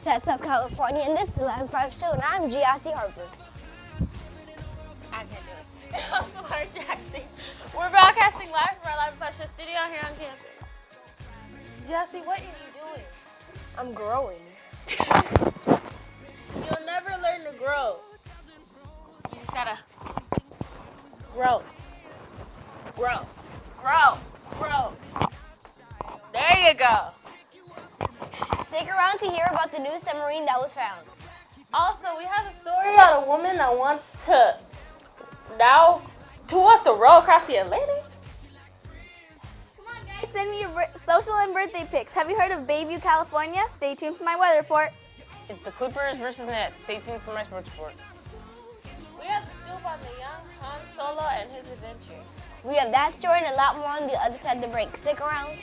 Tetzlaff, California, and this is the 11-5 show, and I'm Giassi Harper. I can't do it. I'm Samara Jackson. We're broadcasting live from our 11-5 show studio here on campus. Giassi, what are you doing? I'm growing. You'll never learn to grow. You just gotta grow. Grow. Grow. Grow. There you go. Stick around to hear about the new submarine that was found. Also, we have a story about a woman that wants to row across the Atlantic. Come on, guys, send me your social and birthday pics. Have you heard of Bayview, California? Stay tuned for my weather report. It's the Clippers versus Nets. Stay tuned for my sports report. We have a scoop on the young Han Solo and his adventure. We have that story and a lot more on the other side of the break. Stick around.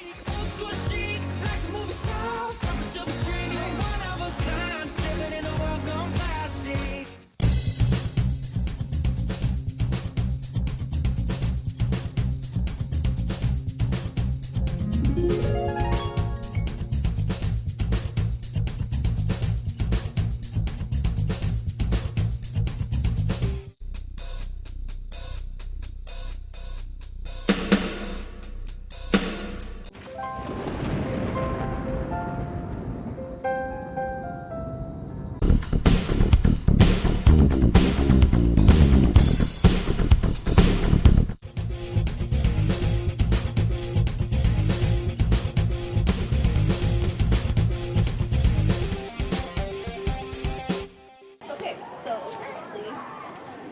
Okay, so apparently,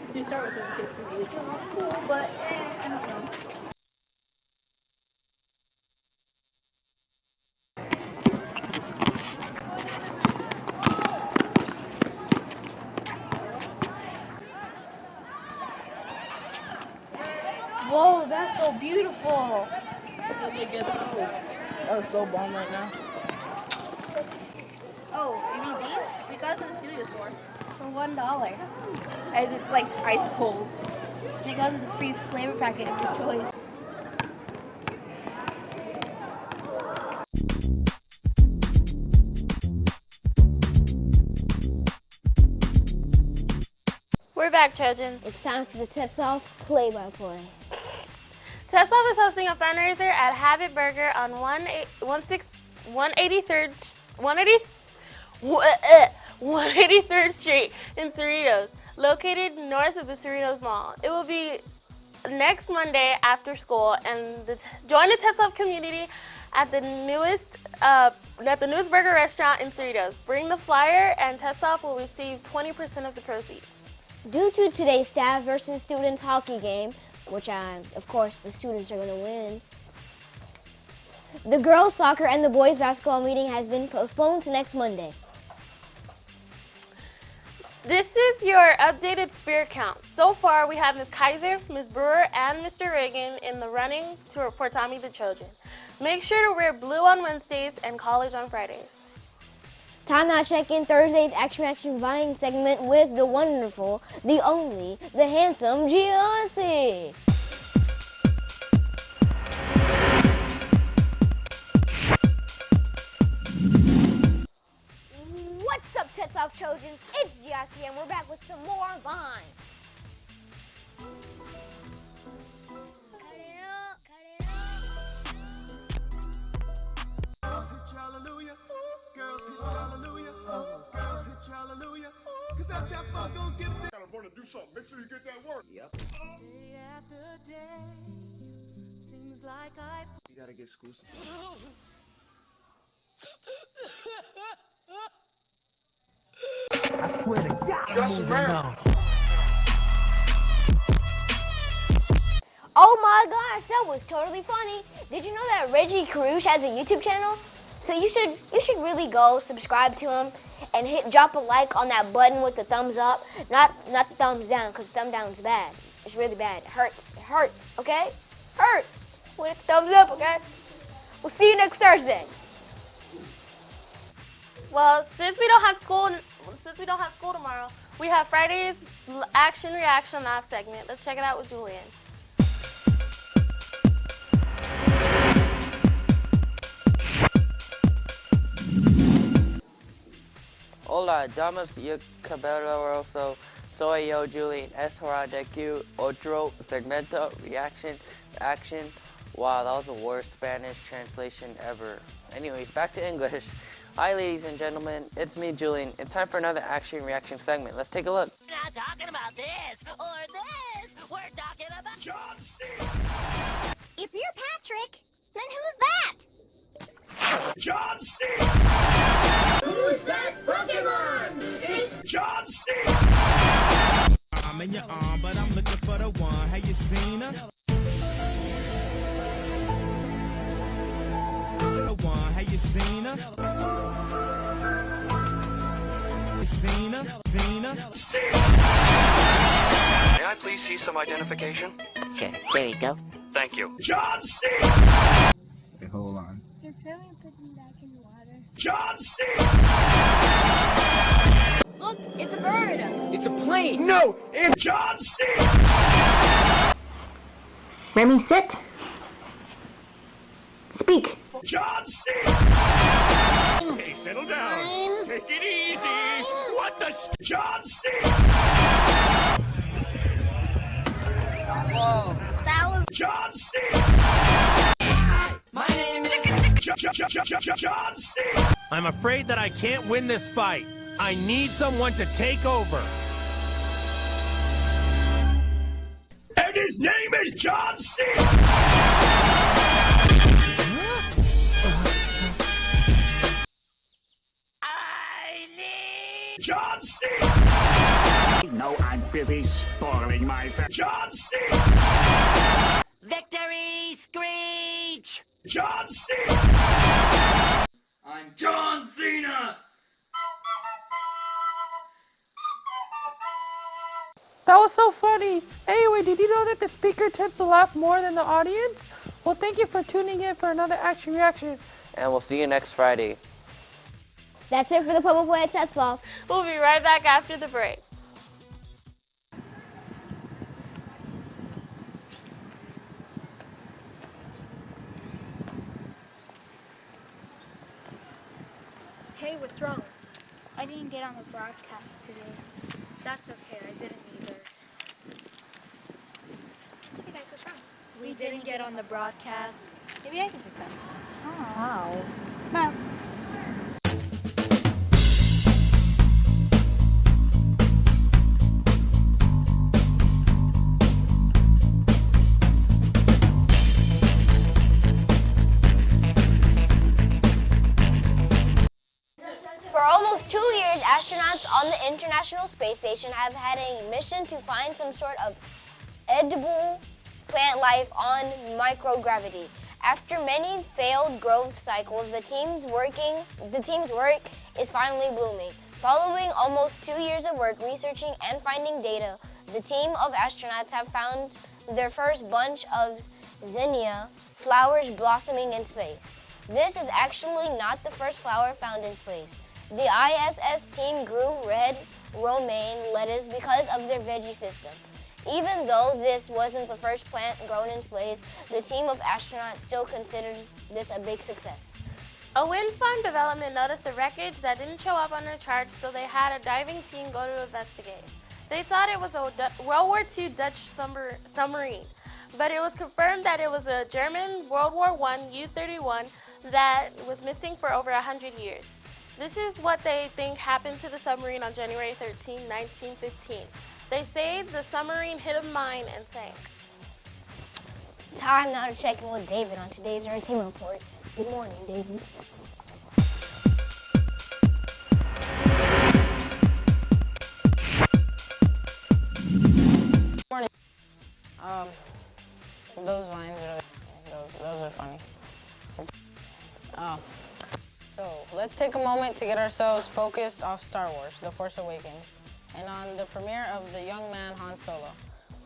this new Star Wars movie is really cool, but I don't know. Whoa, that's so beautiful. Where'd they get those? That was so bomb right now. Oh, you mean these? We got them in the studio store. For $1. And it's like ice cold. And it comes with a free flavor packet of your choice. We're back, Trojans. It's time for the Tetzlaff play-by-play. Tetzlaff is hosting a fundraiser at Habit Burger on 183rd Street in Cerritos, located north of the Cerritos Mall. It will be next Monday after school, and join the Tetzlaff community at the newest burger restaurant in Cerritos. Bring the flyer, and Tetzlaff will receive 20% of the proceeds. Due to today's staff versus students hockey game, which of course the students are going to win, the girls soccer and the boys basketball meeting has been postponed to next Monday. This is your updated spirit count. So far, we have Ms. Kaiser, Ms. Brewer, and Mr. Reagan in the running for Tommy the Trojan. Make sure to wear blue on Wednesdays and college on Fridays. Time now check-in Thursday's Action Vine segment with the wonderful, the only, the handsome Giassi. What's up, Tetzlaff Trojans? It's Giassi, and we're back with some more Vine. Cut it up, cut it up. Girls hit you hallelujah, girls hit you hallelujah, girls hit you hallelujah, cause that's how fuck gon' give it to you. Gotta run and do something. Make sure you get that work. Yep. Day after day, seems like I You gotta get school supplies. Oh my gosh, that was totally funny. Did you know that Reggie Carouge has a YouTube channel? So you should really go subscribe to him and drop a like on that button with the thumbs up, not the thumbs down, because thumb down's bad. It's really bad. It hurts, okay? Hurts. With the thumbs up, okay? We'll see you next Thursday. Well, since we don't have school tomorrow, we have Friday's Action Reaction Live segment. Let's check it out with Julian. Hola, damas y caballeros, soy yo, Julian. Es hora de que otro segmento, reaction, action. Wow, that was the worst Spanish translation ever. Anyways, back to English. Hi, ladies and gentlemen. It's me, Julian. It's time for another action reaction segment. Let's take a look. We're not talking about this or this. We're talking about John C. If you're Patrick, then who's that? John C. Who's that Pokemon? It's John C. I'm in your arm, but I'm looking for the one. Have you seen her? The one, have you seen her? Seen her? Seen her? May I please see some identification? Okay, there you go. Thank you. John C. Okay, hold on. Can someone put them back in the water? John C. Look, it's a bird. It's a plane! No! It's John C. Remy, sit. Speak. John C. Hey, settle down. Take it easy. What the? John C. Whoa. That was John C. My name is John C. I'm afraid that I can't win this fight. I need someone to take over. And his name is John C. I need John C. No, I'm busy spoiling myself. John C. Victory Screech! John C. I'm John Cena! That was so funny. Anyway, did you know that the speaker tends to laugh more than the audience? Well, thank you for tuning in for another action reaction. And we'll see you next Friday. That's it for the Purple Boy at Tetzlaff. We'll be right back after the break. Hey, what's wrong? I didn't get on the broadcast today. That's okay, I didn't either. Hey guys, what's wrong? We didn't get on the broadcast. Maybe I can fix that. Oh. Wow. Smile. For almost 2 years, astronauts on the International Space Station have had a mission to find some sort of edible plant life on microgravity. After many failed growth cycles, the team's work is finally blooming. Following almost 2 years of work researching and finding data, the team of astronauts have found their first bunch of zinnia flowers blossoming in space. This is actually not the first flower found in space. The ISS team grew red romaine lettuce because of their veggie system. Even though this wasn't the first plant grown in space, the team of astronauts still considers this a big success. A wind farm development noticed a wreckage that didn't show up on their charts, so they had a diving team go to investigate. They thought it was a World War II Dutch submarine, but it was confirmed that it was a German World War I U-31 that was missing for over 100 years. This is what they think happened to the submarine on January 13, 1915. They say the submarine hit a mine and sank. Time now to check in with David on today's entertainment report. Good morning, David. Morning. Those lines are those are funny. So let's take a moment to get ourselves focused off Star Wars: The Force Awakens, and on the premiere of the young man Han Solo.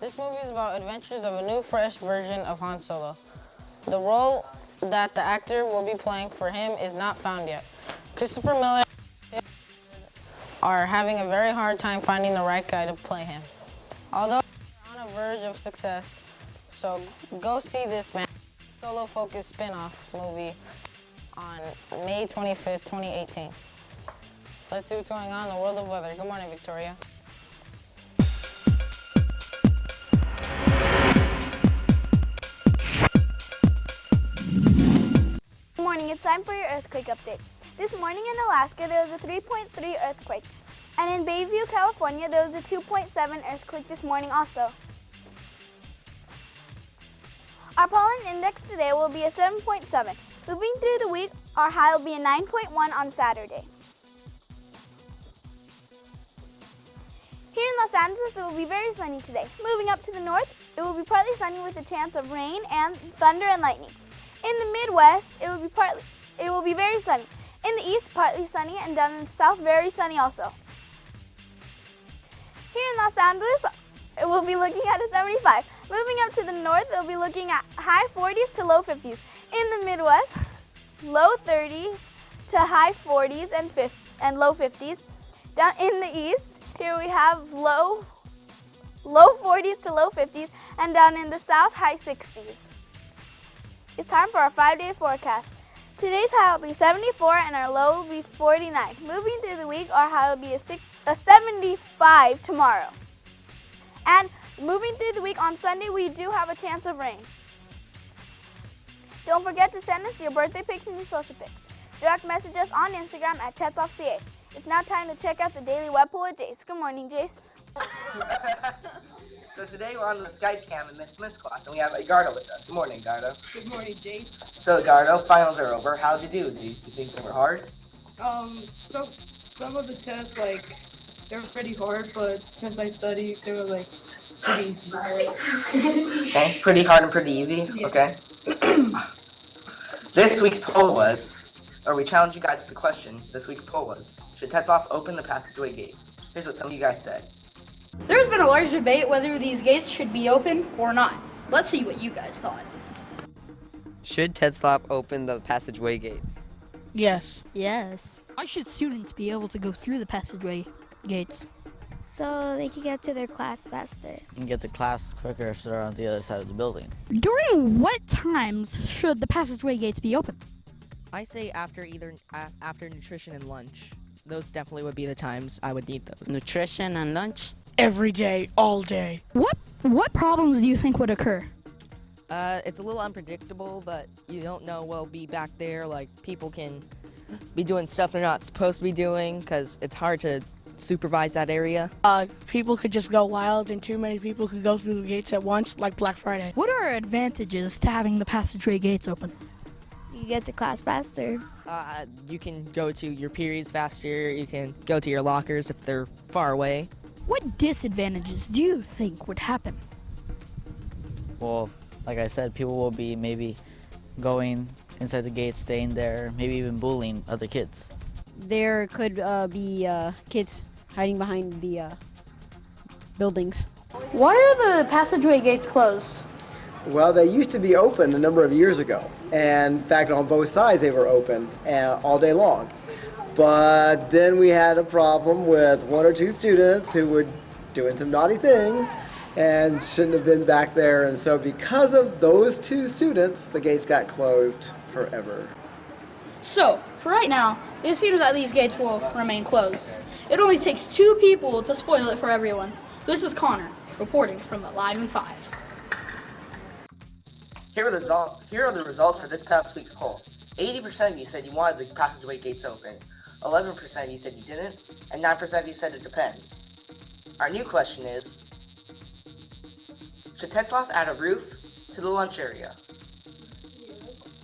This movie is about adventures of a new, fresh version of Han Solo. The role that the actor will be playing for him is not found yet. Christopher Miller are having a very hard time finding the right guy to play him. Although they're on a verge of success, so go see this Solo-focused spin-off movie on May 25th, 2018. Let's see what's going on in the world of weather. Good morning, Victoria. Good morning, it's time for your earthquake update. This morning in Alaska, there was a 3.3 earthquake. And in Bayview, California, there was a 2.7 earthquake this morning also. Our pollen index today will be a 7.7. Moving through the week, our high will be a 9.1 on Saturday. Here in Los Angeles, it will be very sunny today. Moving up to the north, it will be partly sunny with a chance of rain and thunder and lightning. In the Midwest, it will be very sunny. In the east, partly sunny, and down in the south, very sunny also. Here in Los Angeles, it will be looking at a 75. Moving up to the north, it will be looking at high 40s to low 50s. In the Midwest, low 30s to high 40s and low 50s. Down in the east, here we have low 40s to low 50s, and down in the south, high 60s. It's time for our 5-day forecast. Today's high will be 74 and our low will be 49. Moving through the week, our high will be a 75 tomorrow. And moving through the week on Sunday, we do have a chance of rain. Don't forget to send us your birthday pics and your social pics. Direct message us on Instagram at tetzlaffCA. It's now time to check out the daily web poll with Jace. Good morning, Jace. So today we're on the Skype cam in Miss Smith's class, and we have Edgardo with us. Good morning, Edgardo. Good morning, Jace. So Edgardo, finals are over. How'd you do? Do you think they were hard? Some of the tests, they were pretty hard, but since I studied, they were, pretty easy. Okay, pretty hard and pretty easy? Yeah. Okay. This week's poll was, or we challenged you guys with the question, this week's poll was, should Tetzlaff open the passageway gates? Here's what some of you guys said. There's been a large debate whether these gates should be open or not. Let's see what you guys thought. Should Tetzlaff open the passageway gates? Yes. Yes. Why should students be able to go through the passageway gates? So they can get to their class faster. And get to class quicker if they're on the other side of the building. During what times should the passageway gates be open? I say after after nutrition and lunch. Those definitely would be the times I would need those. Nutrition and lunch? Every day, all day. What problems do you think would occur? It's a little unpredictable, but you don't know what'll be back there. Like, people can be doing stuff they're not supposed to be doing because it's hard to supervise that area. People could just go wild and too many people could go through the gates at once, like Black Friday. What are advantages to having the passageway gates open? You get to class faster. You can go to your periods faster. You can go to your lockers if they're far away. What disadvantages do you think would happen? Well, like I said, people will be maybe going inside the gates, staying there, maybe even bullying other kids. There could be kids hiding behind the buildings. Why are the passageway gates closed? Well, they used to be open a number of years ago. And in fact, on both sides, they were open all day long. But then we had a problem with one or two students who were doing some naughty things and shouldn't have been back there. And so because of those two students, the gates got closed forever. So, for right now, it seems that these gates will remain closed. It only takes 2 people to spoil it for everyone. This is Connor, reporting from the Live in 5. Here are the results for this past week's poll. 80% of you said you wanted the passageway gates open. 11% of you said you didn't, and 9% of you said it depends. Our new question is, should Tetzlaff add a roof to the lunch area?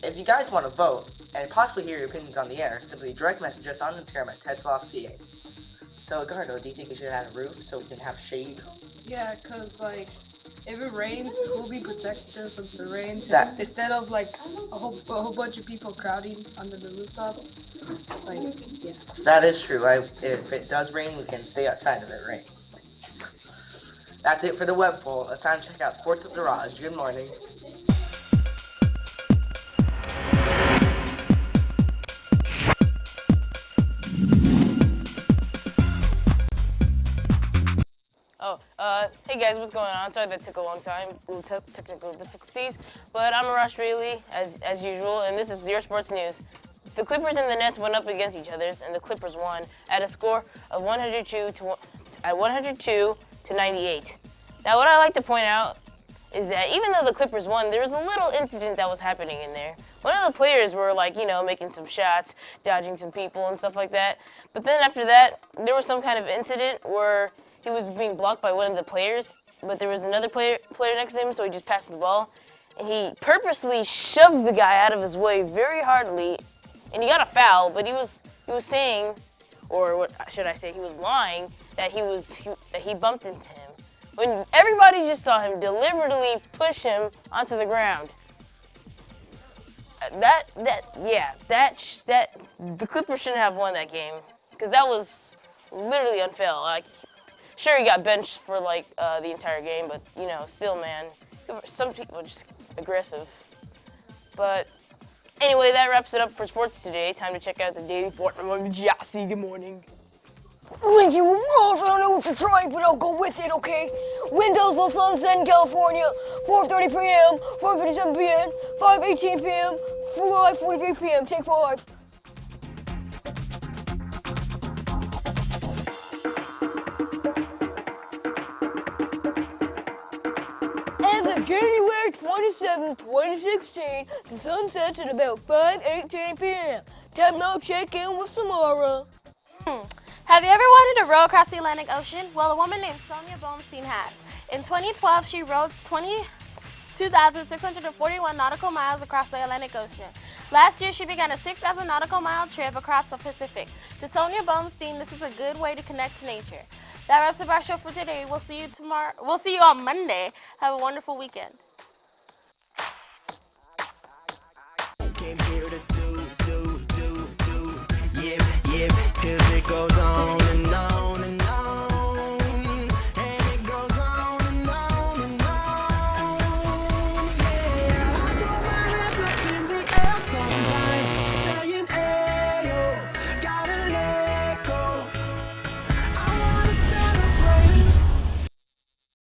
If you guys want to vote, and possibly hear your opinions on the air, simply direct message us on Instagram at tetzlaffCA. So, Edgardo, do you think we should add a roof so we can have shade? Yeah, because, if it rains, we'll be protected from the rain. That- Instead of, a whole bunch of people crowding under the rooftop. Yeah. That is true. If it does rain, we can stay outside if it rains. That's it for the web poll. It's time to check out Sports at the Garage. Good morning. Hey guys, what's going on? Sorry that took a long time, technical difficulties, but I'm Arash Bailey, as usual, and this is your sports news. The Clippers and the Nets went up against each other, and the Clippers won at a score of 102 to 98. Now, what I like to point out is that even though the Clippers won, there was a little incident that was happening in there. One of the players were like, you know, making some shots, dodging some people and stuff like that. But then after that, there was some kind of incident where he was being blocked by one of the players, but there was another player next to him, so he just passed the ball. And he purposely shoved the guy out of his way very hardly, and he got a foul, but he was saying, or what should I say, he was lying that he bumped into him. When everybody just saw him deliberately push him onto the ground. The Clippers shouldn't have won that game, because that was literally unfair. Like, sure, he got benched for like the entire game, but you know, still, man, some people are just aggressive. But anyway, that wraps it up for sports today. Time to check out the daily report from Jassy. Good morning. Linky, I don't know what you're trying, but I'll go with it, okay? Windows, the sunset in California, 4:30 p.m., 5:57 p.m., 5:18 p.m., 5:43 p.m. Take 5. As of January 27th, 2016, the sun sets at about 5:18 p.m. Time now to check in with Samara. Have you ever wanted to row across the Atlantic Ocean? Well, a woman named Sonia Bohmstein has. In 2012, she rowed 22,641 nautical miles across the Atlantic Ocean. Last year, she began a 6,000 nautical mile trip across the Pacific. To Sonia Bohmstein, this is a good way to connect to nature. That wraps up our show for today. We'll see you tomorrow. We'll see you on Monday. Have a wonderful weekend. Came here to